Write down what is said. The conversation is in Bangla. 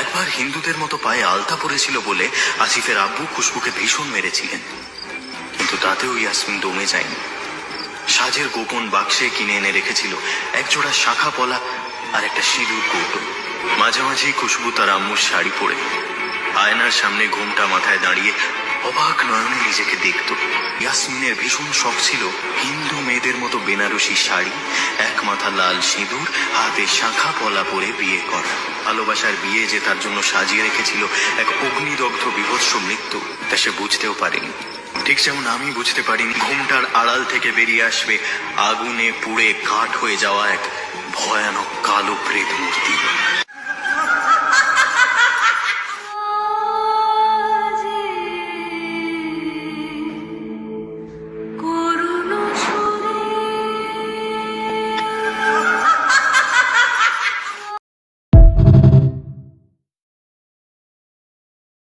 একবার হিন্দুদের মতো পায়ে আলতা পড়েছিল বলে আসিফের আব্বু খুশবুকে ভীষণ মেরেছিলেন, কিন্তু তাতেও ইয়াসমিন দমে যায়নি। সাজের গোপন বাক্সে কিনে এনে রেখেছিল একজোড়া শাখা পলা আর একটা সিঁদুর কৌটো। মাঝে মাঝেই খুশবু তার আম্মুর শাড়ি পরে আয়নার সামনে ঘোমটা মাথায় দাঁড়িয়ে অবাক নয়নে নিজেকে দেখত। ইয়াসমিনের ভীষণ শখ ছিল হিন্দু মেয়েদের মতো বেনারসি শাড়ি, এক মাথা লাল সিঁদুর, হাতে শাখা পলা পরে বিয়ে করা। ভালোবাসার বিয়ে যে তার জন্য সাজিয়ে রেখেছিল এক অগ্নিদগ্ধ বিভৎস মৃত্যু, তা সে বুঝতেও পারেনি। ঠিক যেমন আমি বুঝতে পারিনি ঘোমটার আড়াল থেকে বেরিয়ে আসবে আগুনে পুড়ে কাঠ হয়ে যাওয়া এক ভয়ানক কালো প্রেত মূর্তি।